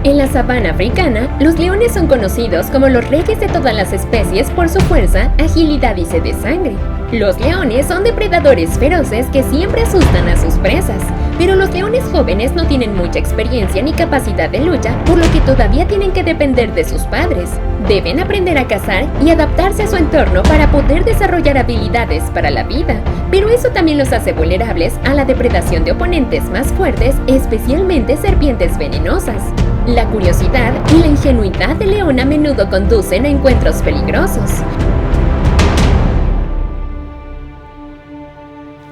En la sabana africana, los leones son conocidos como los reyes de todas las especies por su fuerza, agilidad y sed de sangre. Los leones son depredadores feroces que siempre asustan a sus presas, pero los leones jóvenes no tienen mucha experiencia ni capacidad de lucha, por lo que todavía tienen que depender de sus padres. Deben aprender a cazar y adaptarse a su entorno para poder desarrollar habilidades para la vida, pero eso también los hace vulnerables a la depredación de oponentes más fuertes, especialmente serpientes venenosas. La curiosidad y la ingenuidad del león a menudo conducen a encuentros peligrosos.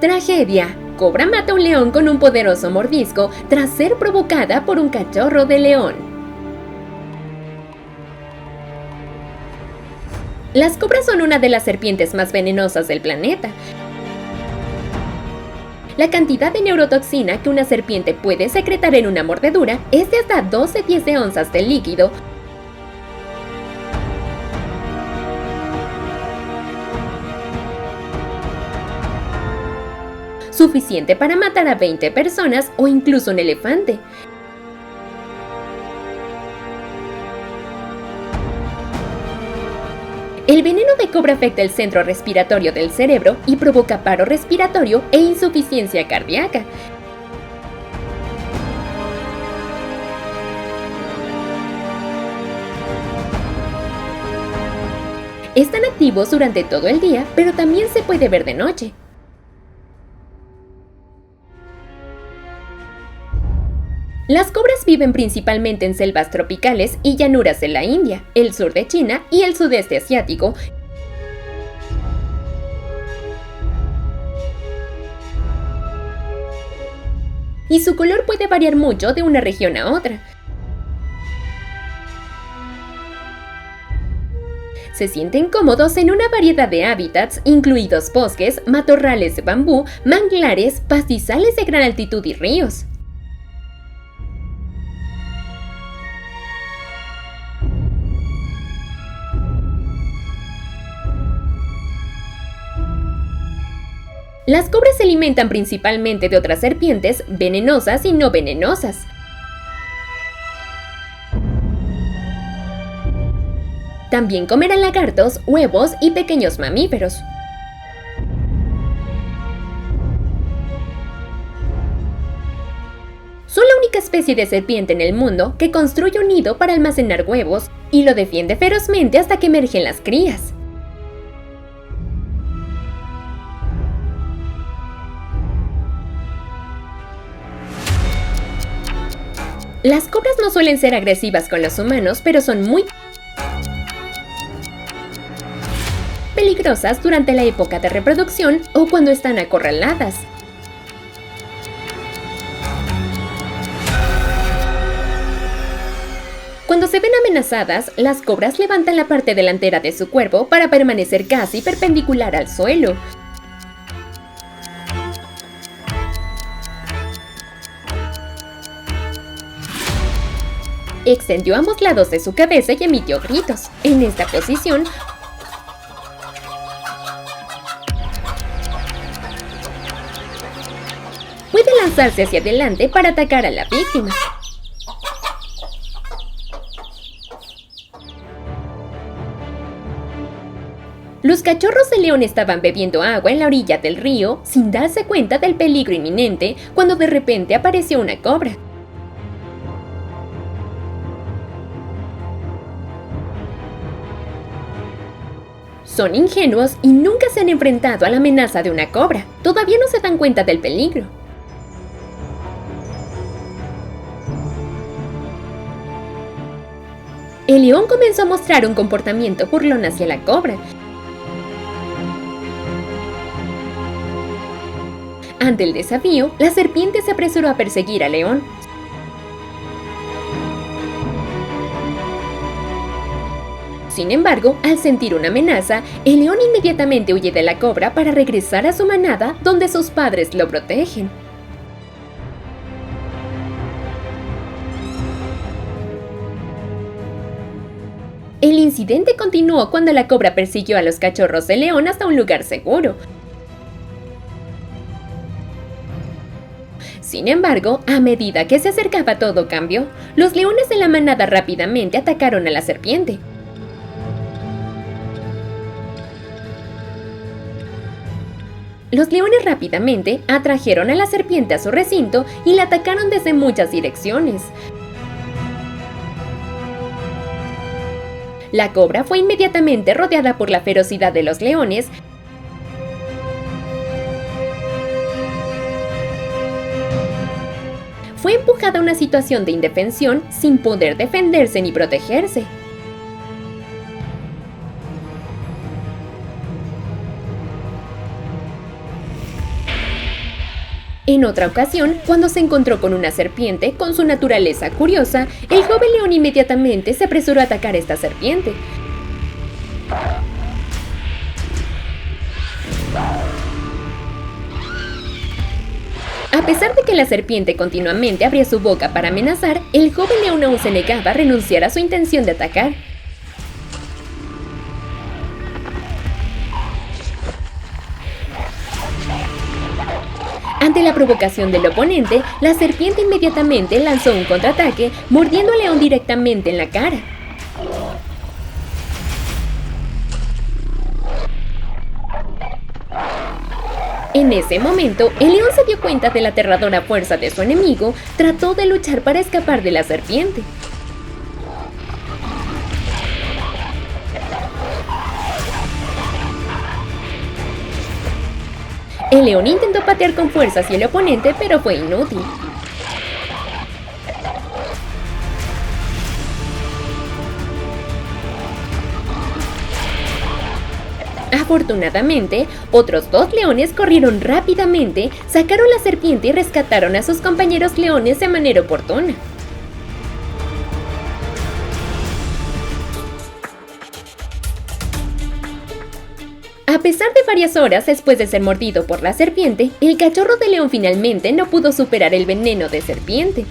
Tragedia. Cobra mata a un león con un poderoso mordisco tras ser provocada por un cachorro de león. Las cobras son una de las serpientes más venenosas del planeta. La cantidad de neurotoxina que una serpiente puede secretar en una mordedura es de hasta 12-10 de onzas de líquido, suficiente para matar a 20 personas o incluso un elefante. El veneno de cobra afecta el centro respiratorio del cerebro y provoca paro respiratorio e insuficiencia cardíaca. Están activos durante todo el día, pero también se puede ver de noche. Las cobras viven principalmente en selvas tropicales y llanuras de la India, el sur de China y el sudeste asiático. Y su color puede variar mucho de una región a otra. Se sienten cómodos en una variedad de hábitats, incluidos bosques, matorrales de bambú, manglares, pastizales de gran altitud y ríos. Las cobras se alimentan principalmente de otras serpientes venenosas y no venenosas. También comerán lagartos, huevos y pequeños mamíferos. Son la única especie de serpiente en el mundo que construye un nido para almacenar huevos y lo defiende ferozmente hasta que emergen las crías. Las cobras no suelen ser agresivas con los humanos, pero son muy peligrosas durante la época de reproducción o cuando están acorraladas. Cuando se ven amenazadas, las cobras levantan la parte delantera de su cuerpo para permanecer casi perpendicular al suelo. Extendió ambos lados de su cabeza y emitió gritos. En esta posición, puede lanzarse hacia adelante para atacar a la víctima. Los cachorros de león estaban bebiendo agua en la orilla del río sin darse cuenta del peligro inminente cuando de repente apareció una cobra. Son ingenuos y nunca se han enfrentado a la amenaza de una cobra. Todavía no se dan cuenta del peligro. El león comenzó a mostrar un comportamiento burlón hacia la cobra. Ante el desafío, la serpiente se apresuró a perseguir al león. Sin embargo, al sentir una amenaza, el león inmediatamente huye de la cobra para regresar a su manada donde sus padres lo protegen. El incidente continuó cuando la cobra persiguió a los cachorros de león hasta un lugar seguro. Sin embargo, a medida que se acercaba todo cambió. Los leones de la manada rápidamente atacaron a la serpiente. Los leones rápidamente atrajeron a la serpiente a su recinto y la atacaron desde muchas direcciones. La cobra fue inmediatamente rodeada por la ferocidad de los leones. Fue empujada a una situación de indefensión sin poder defenderse ni protegerse. En otra ocasión, cuando se encontró con una serpiente con su naturaleza curiosa, el joven león inmediatamente se apresuró a atacar a esta serpiente. A pesar de que la serpiente continuamente abría su boca para amenazar, el joven león aún se negaba a renunciar a su intención de atacar. Ante la provocación del oponente, la serpiente inmediatamente lanzó un contraataque, mordiendo al león directamente en la cara. En ese momento, el león se dio cuenta de la aterradora fuerza de su enemigo, trató de luchar para escapar de la serpiente. El león intentó patear con fuerza hacia el oponente, pero fue inútil. Afortunadamente, otros dos leones corrieron rápidamente, sacaron la serpiente y rescataron a sus compañeros leones de manera oportuna. A pesar de varias horas después de ser mordido por la serpiente, el cachorro de león finalmente no pudo superar el veneno de serpiente.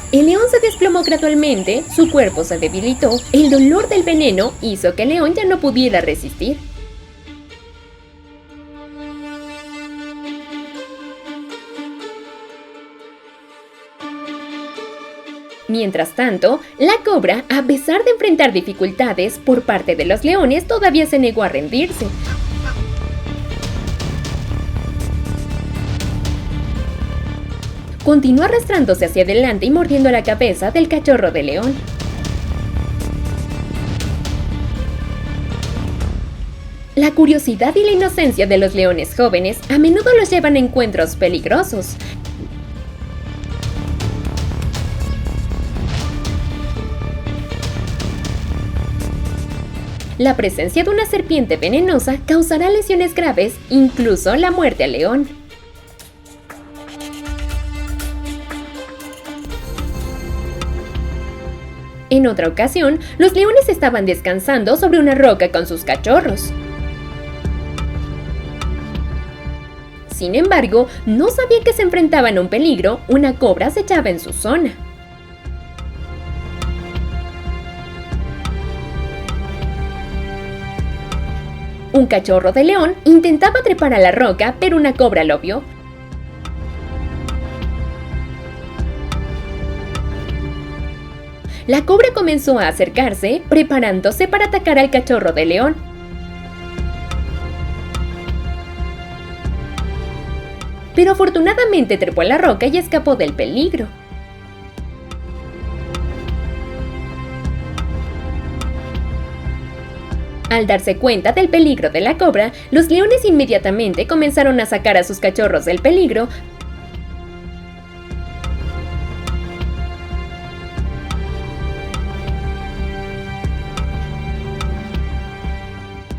El león se desplomó gradualmente, su cuerpo se debilitó, el dolor del veneno hizo que el león ya no pudiera resistir. Mientras tanto, la cobra, a pesar de enfrentar dificultades por parte de los leones, todavía se negó a rendirse. Continuó arrastrándose hacia adelante y mordiendo la cabeza del cachorro de león. La curiosidad y la inocencia de los leones jóvenes a menudo los llevan a encuentros peligrosos. La presencia de una serpiente venenosa causará lesiones graves, incluso la muerte al león. En otra ocasión, los leones estaban descansando sobre una roca con sus cachorros. Sin embargo, no sabían que se enfrentaban a un peligro, una cobra acechaba en su zona. Un cachorro de león intentaba trepar a la roca, pero una cobra lo vio. La cobra comenzó a acercarse, preparándose para atacar al cachorro de león. Pero afortunadamente trepó a la roca y escapó del peligro. Al darse cuenta del peligro de la cobra, los leones inmediatamente comenzaron a sacar a sus cachorros del peligro,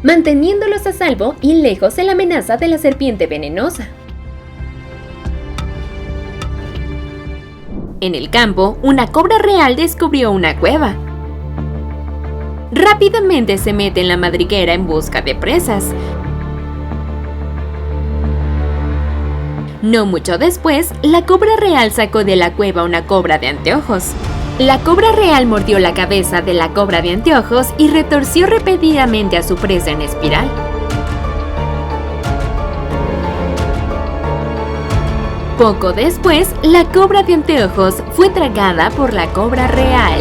manteniéndolos a salvo y lejos de la amenaza de la serpiente venenosa. En el campo, una cobra real descubrió una cueva. Rápidamente se mete en la madriguera en busca de presas. No mucho después, la cobra real sacó de la cueva una cobra de anteojos. La cobra real mordió la cabeza de la cobra de anteojos y retorció repetidamente a su presa en espiral. Poco después, la cobra de anteojos fue tragada por la cobra real.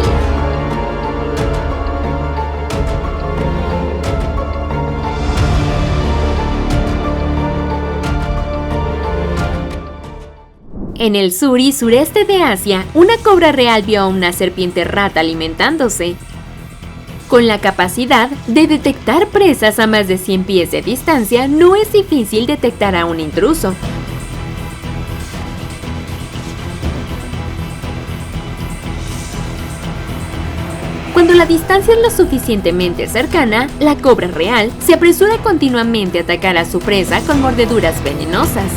En el sur y sureste de Asia, una cobra real vio a una serpiente rata alimentándose. Con la capacidad de detectar presas a más de 100 pies de distancia, no es difícil detectar a un intruso. Cuando la distancia es lo suficientemente cercana, la cobra real se apresura continuamente a atacar a su presa con mordeduras venenosas.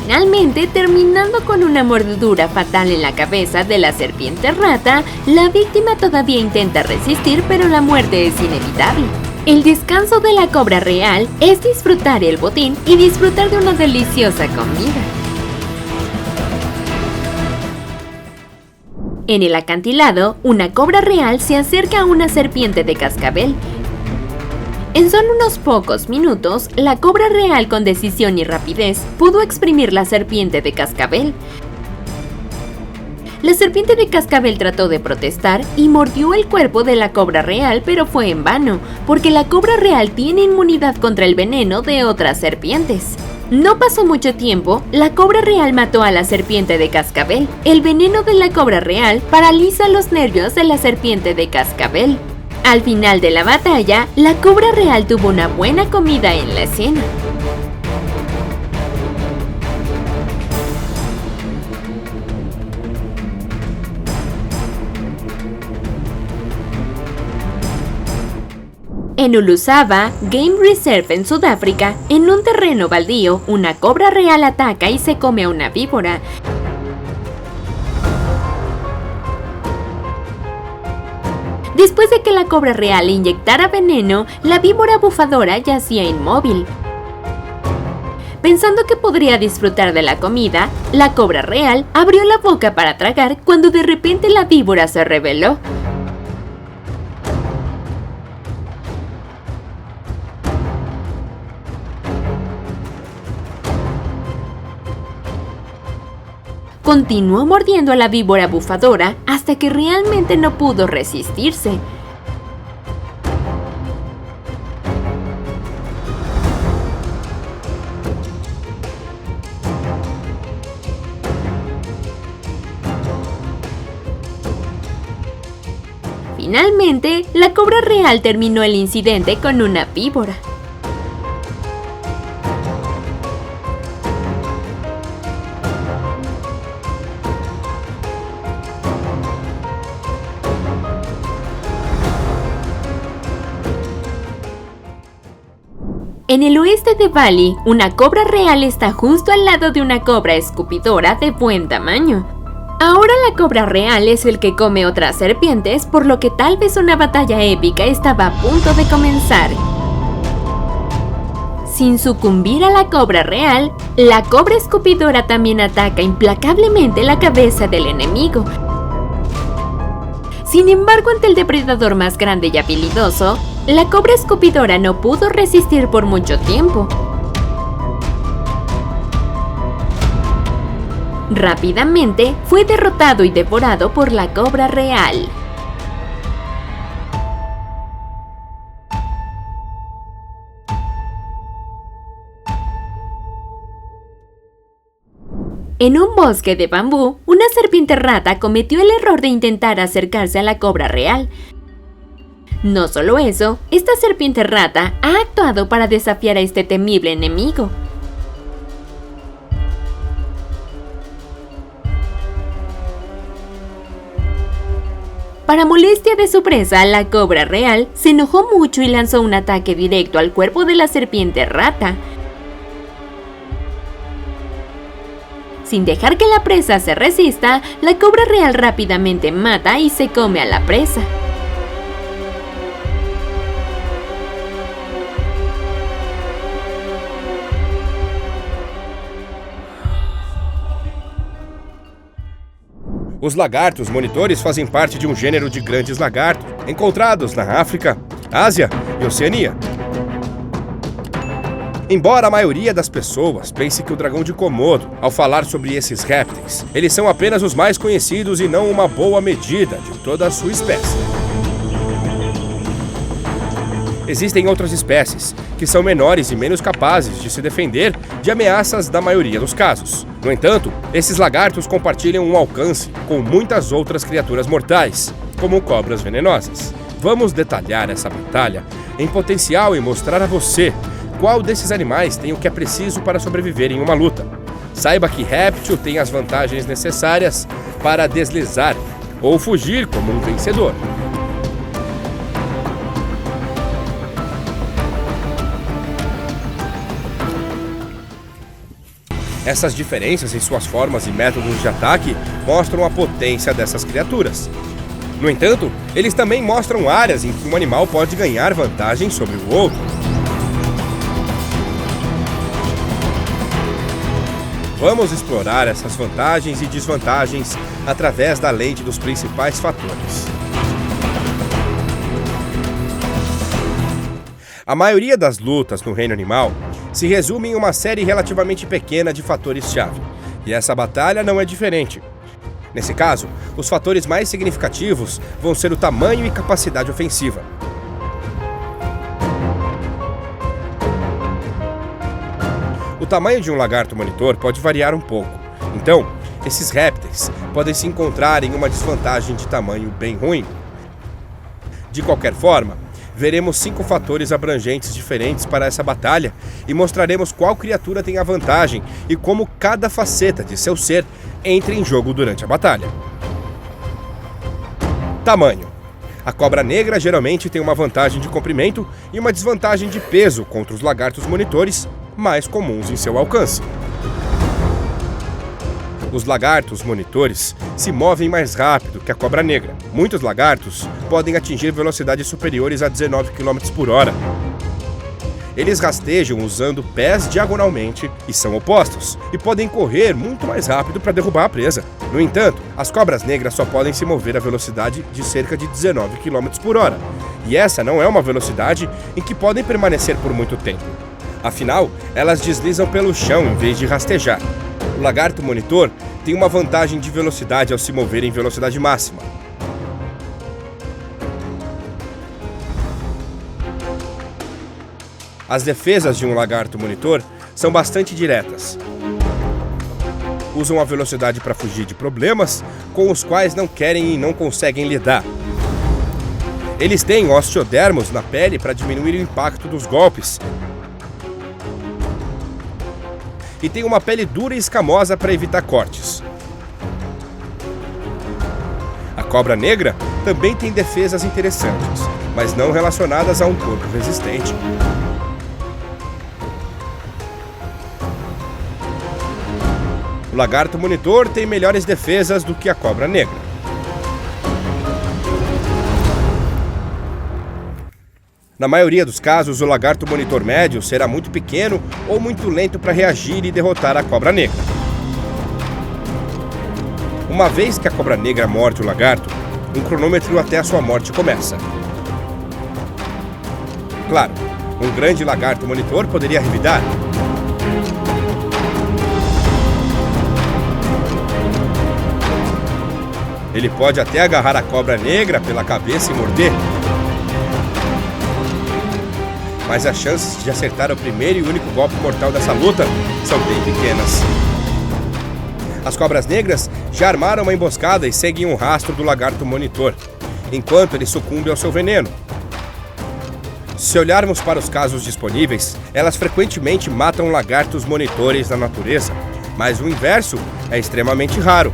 Finalmente, terminando con una mordedura fatal en la cabeza de la serpiente rata, la víctima todavía intenta resistir, pero la muerte es inevitable. El descanso de la cobra real es disfrutar el botín y disfrutar de una deliciosa comida. En el acantilado, una cobra real se acerca a una serpiente de cascabel. En solo unos pocos minutos, la cobra real con decisión y rapidez pudo exprimir la serpiente de cascabel. La serpiente de cascabel trató de protestar y mordió el cuerpo de la cobra real, pero fue en vano, porque la cobra real tiene inmunidad contra el veneno de otras serpientes. No pasó mucho tiempo, la cobra real mató a la serpiente de cascabel. El veneno de la cobra real paraliza los nervios de la serpiente de cascabel. Al final de la batalla, la cobra real tuvo una buena comida en la cena. En Ulusaba, Game Reserve en Sudáfrica, en un terreno baldío, una cobra real ataca y se come a una víbora. Después de que la cobra real le inyectara veneno, la víbora bufadora yacía inmóvil. Pensando que podría disfrutar de la comida, la cobra real abrió la boca para tragar cuando de repente la víbora se rebeló. Continuó mordiendo a la víbora bufadora hasta que realmente no pudo resistirse. Finalmente, la cobra real terminó el incidente con una víbora. En el oeste de Bali, una cobra real está justo al lado de una cobra escupidora de buen tamaño. Ahora la cobra real es el que come otras serpientes, por lo que tal vez una batalla épica estaba a punto de comenzar. Sin sucumbir a la cobra real, la cobra escupidora también ataca implacablemente la cabeza del enemigo. Sin embargo, ante el depredador más grande y habilidoso, la cobra escupidora no pudo resistir por mucho tiempo. Rápidamente fue derrotado y devorado por la cobra real. En un bosque de bambú, una serpiente rata cometió el error de intentar acercarse a la cobra real. No solo eso, esta serpiente rata ha actuado para desafiar a este temible enemigo. Para molestia de su presa, la cobra real se enojó mucho y lanzó un ataque directo al cuerpo de la serpiente rata. Sin dejar que la presa se resista, la cobra real rápidamente mata y se come a la presa. Os lagartos monitores fazem parte de um gênero de grandes lagartos, encontrados na África, Ásia e Oceania. Embora a maioria das pessoas pense que o dragão de Komodo, ao falar sobre esses répteis, eles são apenas os mais conhecidos e não uma boa medida de toda a sua espécie. Existem outras espécies que são menores e menos capazes de se defender de ameaças da maioria dos casos. No entanto, esses lagartos compartilham um alcance com muitas outras criaturas mortais, como cobras venenosas. Vamos detalhar essa batalha em potencial e mostrar a você qual desses animais tem o que é preciso para sobreviver em uma luta. Saiba que réptil tem as vantagens necessárias para deslizar ou fugir como um vencedor. Essas diferenças em suas formas e métodos de ataque mostram a potência dessas criaturas. No entanto, eles também mostram áreas em que um animal pode ganhar vantagem sobre o outro. Vamos explorar essas vantagens e desvantagens através da lente dos principais fatores. A maioria das lutas no reino animal se resume em uma série relativamente pequena de fatores-chave, e essa batalha não é diferente. Nesse caso, os fatores mais significativos vão ser o tamanho e capacidade ofensiva. O tamanho de um lagarto monitor pode variar um pouco, então, esses répteis podem se encontrar em uma desvantagem de tamanho bem ruim. De qualquer forma, veremos 5 fatores abrangentes diferentes para essa batalha e mostraremos qual criatura tem a vantagem e como cada faceta de seu ser entra em jogo durante a batalha. Tamanho. A cobra negra geralmente tem uma vantagem de comprimento e uma desvantagem de peso contra os lagartos monitores mais comuns em seu alcance. Os lagartos monitores se movem mais rápido que a cobra negra. Muitos lagartos podem atingir velocidades superiores a 19 km por hora. Eles rastejam usando pés diagonalmente e são opostos, e podem correr muito mais rápido para derrubar a presa. No entanto, as cobras negras só podem se mover a velocidade de cerca de 19 km por hora, e essa não é uma velocidade em que podem permanecer por muito tempo. Afinal, elas deslizam pelo chão em vez de rastejar. O lagarto monitor tem uma vantagem de velocidade ao se mover em velocidade máxima. As defesas de um lagarto monitor são bastante diretas. Usam a velocidade para fugir de problemas com os quais não querem e não conseguem lidar. Eles têm osteodermos na pele para diminuir o impacto dos golpes. E tem uma pele dura e escamosa para evitar cortes. A cobra negra também tem defesas interessantes, mas não relacionadas a um corpo resistente. O lagarto monitor tem melhores defesas do que a cobra negra. Na maioria dos casos, o lagarto monitor médio será muito pequeno ou muito lento para reagir e derrotar a cobra negra. Uma vez que a cobra negra morde o lagarto, um cronômetro até a sua morte começa. Claro, um grande lagarto monitor poderia revidar. Ele pode até agarrar a cobra negra pela cabeça e morder. Mas as chances de acertar o primeiro e único golpe mortal dessa luta são bem pequenas. As cobras negras já armaram uma emboscada e seguem um rastro do lagarto monitor, enquanto ele sucumbe ao seu veneno. Se olharmos para os casos disponíveis, elas frequentemente matam lagartos monitores na natureza, mas o inverso é extremamente raro.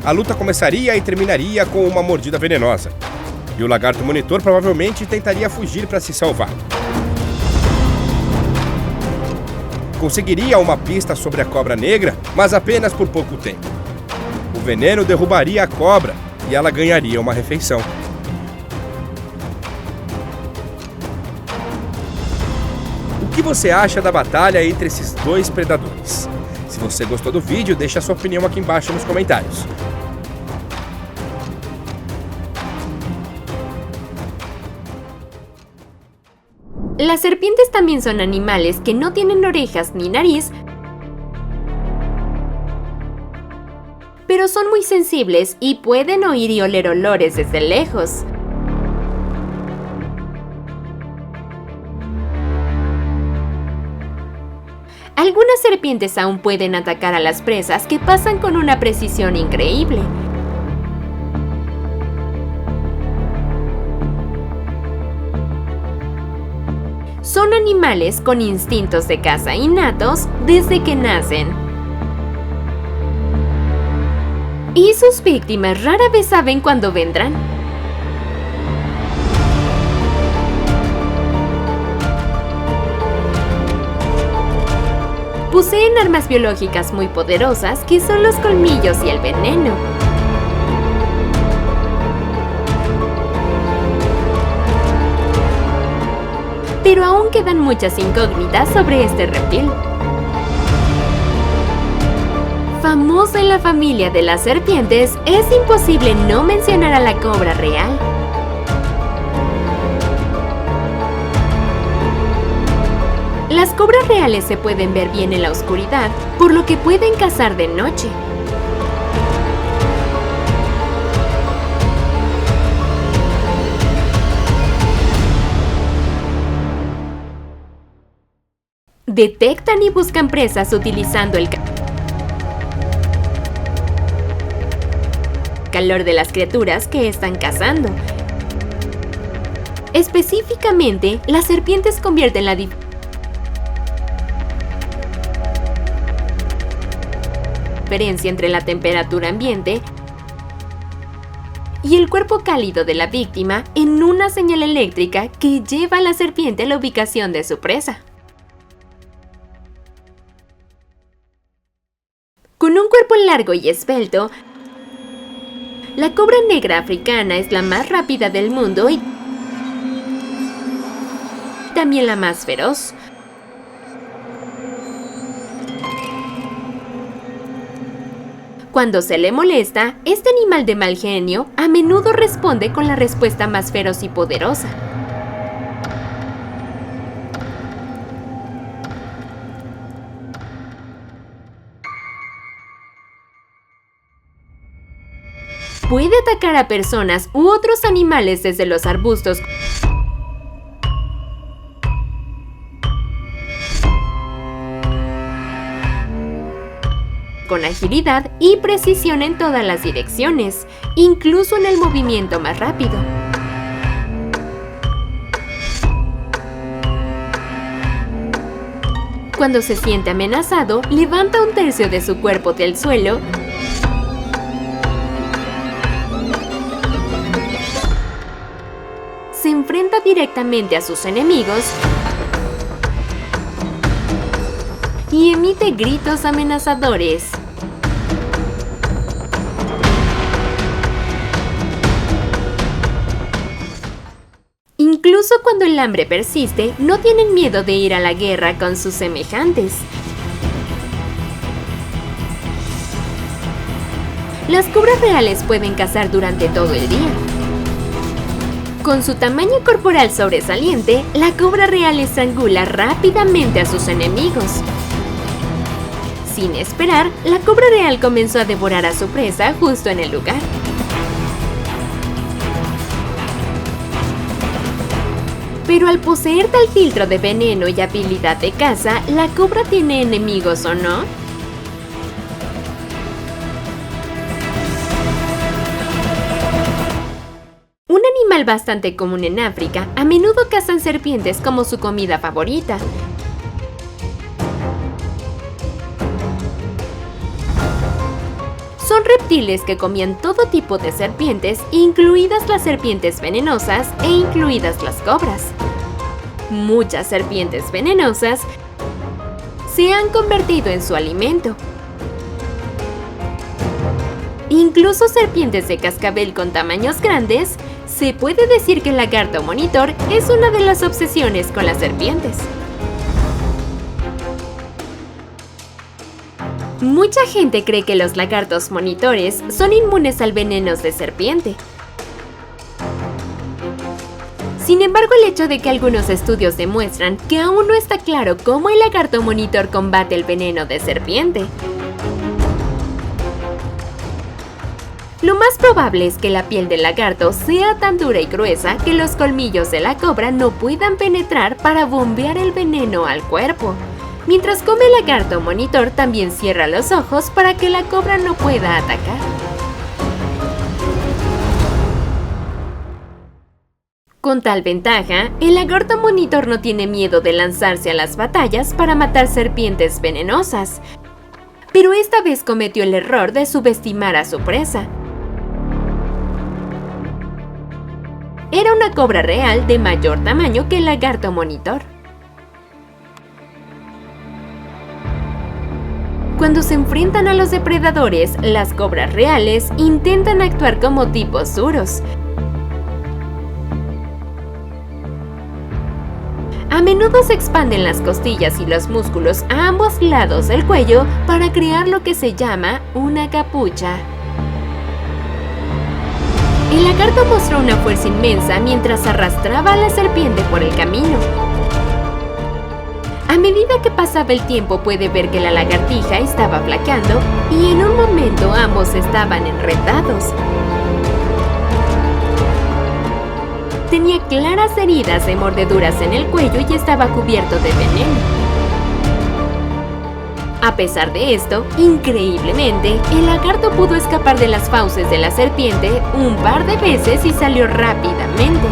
A luta começaria e terminaria com uma mordida venenosa, e o lagarto monitor provavelmente tentaria fugir para se salvar. Conseguiria uma pista sobre a cobra negra, mas apenas por pouco tempo. O veneno derrubaria a cobra e ela ganharia uma refeição. O que você acha da batalha entre esses dois predadores? Se você gostou do vídeo, deixe a sua opinião aqui embaixo nos comentários. Las serpientes también son animales que no tienen orejas ni nariz, pero son muy sensibles y pueden oír y oler olores desde lejos. Algunas serpientes aún pueden atacar a las presas que pasan con una precisión increíble. Son animales con instintos de caza innatos desde que nacen. Y sus víctimas rara vez saben cuándo vendrán. Poseen armas biológicas muy poderosas que son los colmillos y el veneno. Pero aún quedan muchas incógnitas sobre este reptil. Famoso en la familia de las serpientes, es imposible no mencionar a la cobra real. Las cobras reales se pueden ver bien en la oscuridad, por lo que pueden cazar de noche. Detectan y buscan presas utilizando el calor de las criaturas que están cazando. Específicamente, las serpientes convierten la diferencia entre la temperatura ambiente y el cuerpo cálido de la víctima en una señal eléctrica que lleva a la serpiente a la ubicación de su presa. Con un cuerpo largo y esbelto, la cobra negra africana es la más rápida del mundo y también la más feroz. Cuando se le molesta, este animal de mal genio a menudo responde con la respuesta más feroz y poderosa. Puede atacar a personas u otros animales desde los arbustos con agilidad y precisión en todas las direcciones, incluso en el movimiento más rápido. Cuando se siente amenazado, levanta un tercio de su cuerpo del suelo se enfrenta directamente a sus enemigos y emite gritos amenazadores. Incluso cuando el hambre persiste, no tienen miedo de ir a la guerra con sus semejantes. Las cobras reales pueden cazar durante todo el día. Con su tamaño corporal sobresaliente, la cobra real estrangula rápidamente a sus enemigos. Sin esperar, la cobra real comenzó a devorar a su presa justo en el lugar. Pero al poseer tal filtro de veneno y habilidad de caza, ¿la cobra tiene enemigos o no? Un animal bastante común en África, a menudo cazan serpientes como su comida favorita. Son reptiles que comían todo tipo de serpientes, incluidas las serpientes venenosas e incluidas las cobras. Muchas serpientes venenosas se han convertido en su alimento. Incluso serpientes de cascabel con tamaños grandes, se puede decir que el lagarto monitor es una de las obsesiones con las serpientes. Mucha gente cree que los lagartos monitores son inmunes al veneno de serpiente. Sin embargo, el hecho de que algunos estudios demuestran que aún no está claro cómo el lagarto monitor combate el veneno de serpiente. Lo más probable es que la piel del lagarto sea tan dura y gruesa que los colmillos de la cobra no puedan penetrar para bombear el veneno al cuerpo. Mientras come el lagarto monitor también cierra los ojos para que la cobra no pueda atacar. Con tal ventaja, el lagarto monitor no tiene miedo de lanzarse a las batallas para matar serpientes venenosas, pero esta vez cometió el error de subestimar a su presa. Era una cobra real de mayor tamaño que el lagarto monitor. Cuando se enfrentan a los depredadores, las cobras reales intentan actuar como tipos duros. A menudo se expanden las costillas y los músculos a ambos lados del cuello para crear lo que se llama una capucha. El lagarto mostró una fuerza inmensa mientras arrastraba a la serpiente por el camino. A medida que pasaba el tiempo puede ver que la lagartija estaba flaqueando y en un momento ambos estaban enredados. Tenía claras heridas de mordeduras en el cuello y estaba cubierto de veneno. A pesar de esto, increíblemente, el lagarto pudo escapar de las fauces de la serpiente un par de veces y salió rápidamente.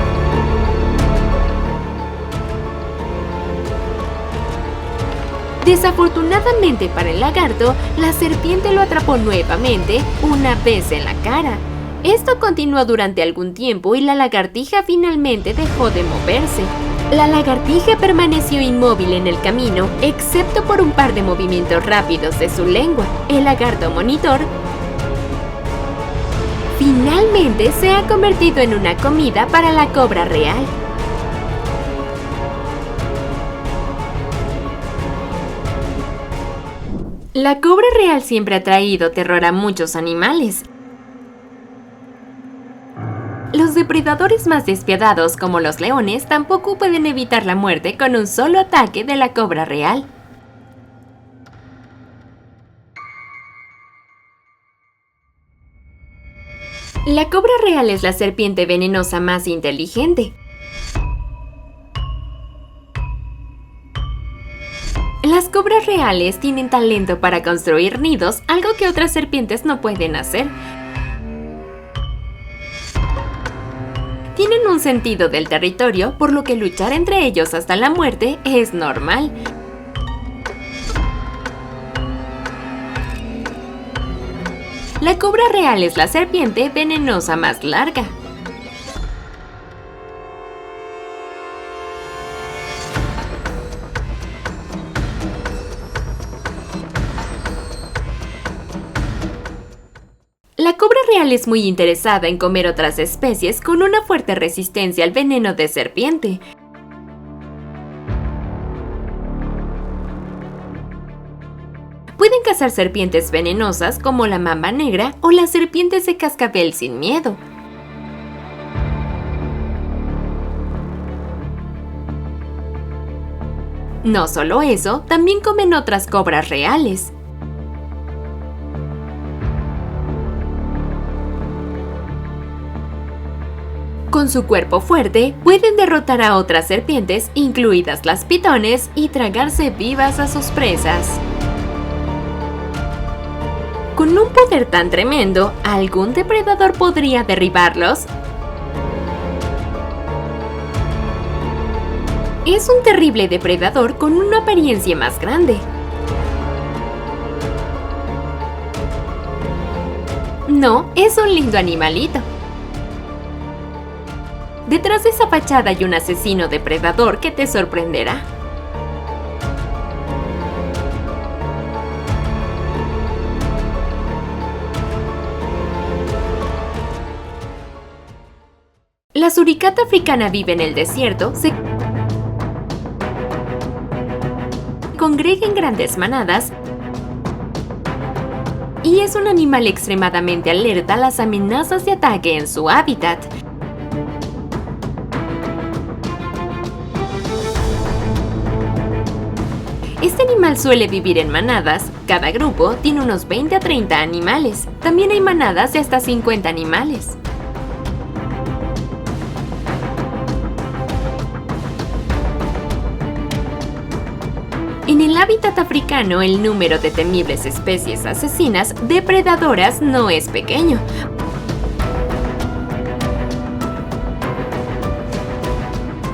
Desafortunadamente para el lagarto, la serpiente lo atrapó nuevamente, una vez en la cara. Esto continuó durante algún tiempo y la lagartija finalmente dejó de moverse. La lagartija permaneció inmóvil en el camino, excepto por un par de movimientos rápidos de su lengua. El lagarto monitor finalmente se ha convertido en una comida para la cobra real. La cobra real siempre ha traído terror a muchos animales. Los depredadores más despiadados, como los leones, tampoco pueden evitar la muerte con un solo ataque de la cobra real. La cobra real es la serpiente venenosa más inteligente. Las cobras reales tienen talento para construir nidos, algo que otras serpientes no pueden hacer. Tienen un sentido del territorio, por lo que luchar entre ellos hasta la muerte es normal. La cobra real es la serpiente venenosa más larga. La cobra real es muy interesada en comer otras especies con una fuerte resistencia al veneno de serpiente. Pueden cazar serpientes venenosas como la mamba negra o las serpientes de cascabel sin miedo. No solo eso, también comen otras cobras reales. Con su cuerpo fuerte, pueden derrotar a otras serpientes, incluidas las pitones, y tragarse vivas a sus presas. Con un poder tan tremendo, ¿algún depredador podría derribarlos? Es un terrible depredador con una apariencia más grande. No, es un lindo animalito. Detrás de esa fachada hay un asesino depredador que te sorprenderá. La suricata africana vive en el desierto, se congrega en grandes manadas y es un animal extremadamente alerta a las amenazas de ataque en su hábitat. Este animal suele vivir en manadas, cada grupo tiene unos 20 a 30 animales, también hay manadas de hasta 50 animales. En el hábitat africano, el número de temibles especies asesinas depredadoras no es pequeño.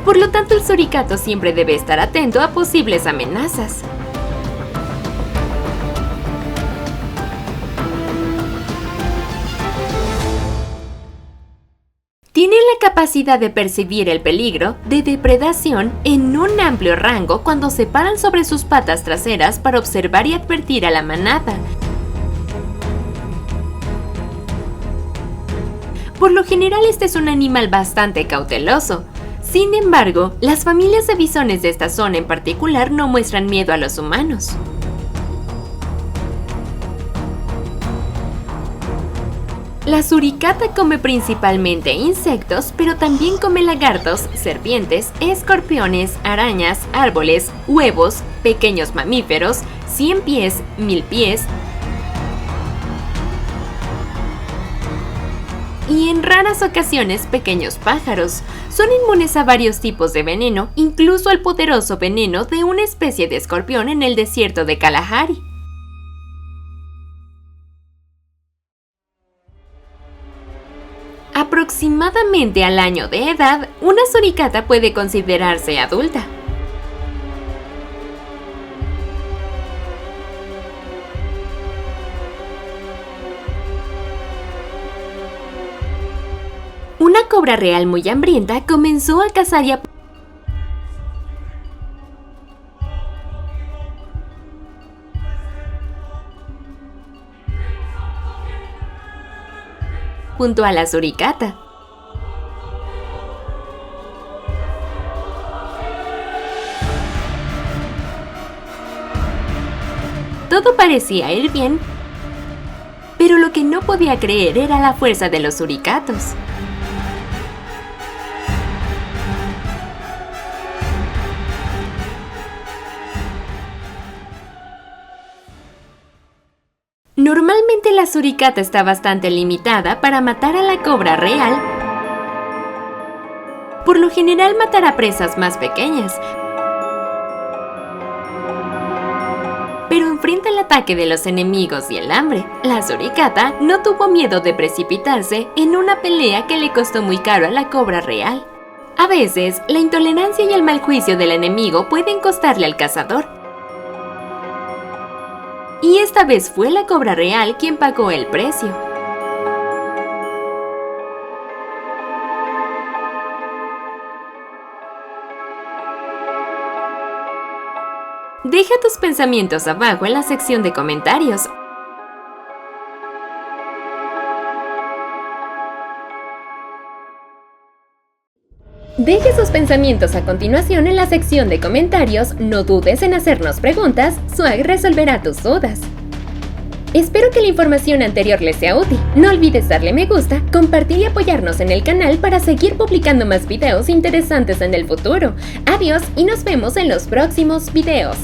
Por lo tanto, el suricato siempre debe estar atento a posibles amenazas. Tiene la capacidad de percibir el peligro de depredación en un amplio rango cuando se paran sobre sus patas traseras para observar y advertir a la manada. Por lo general, este es un animal bastante cauteloso. Sin embargo, las familias de bisones de esta zona en particular no muestran miedo a los humanos. La suricata come principalmente insectos, pero también come lagartos, serpientes, escorpiones, arañas, árboles, huevos, pequeños mamíferos, 100 pies, 1000 pies, y en raras ocasiones pequeños pájaros. Son inmunes a varios tipos de veneno, incluso al poderoso veneno de una especie de escorpión en el desierto de Kalahari. Aproximadamente al año de edad, una suricata puede considerarse adulta. Una cobra real muy hambrienta comenzó a cazar y junto a la suricata. Todo parecía ir bien, pero lo que no podía creer era la fuerza de los suricatos. Normalmente la suricata está bastante limitada para matar a la cobra real. Por lo general matará presas más pequeñas. Pero enfrenta el ataque de los enemigos y el hambre. La suricata no tuvo miedo de precipitarse en una pelea que le costó muy caro a la cobra real. A veces, la intolerancia y el mal juicio del enemigo pueden costarle al cazador. Y esta vez fue la cobra real quien pagó el precio. Deja tus pensamientos abajo en la sección de comentarios. Deje sus pensamientos a continuación en la sección de comentarios, no dudes en hacernos preguntas, Swag resolverá tus dudas. Espero que la información anterior les sea útil. No olvides darle me gusta, compartir y apoyarnos en el canal para seguir publicando más videos interesantes en el futuro. Adiós y nos vemos en los próximos videos.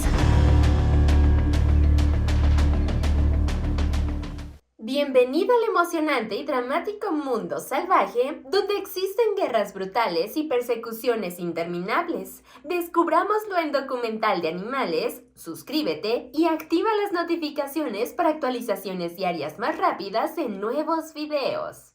Bienvenido al emocionante y dramático mundo salvaje, donde existen guerras brutales y persecuciones interminables. Descubrámoslo en Documental de Animales. Suscríbete y activa las notificaciones para actualizaciones diarias más rápidas en nuevos videos.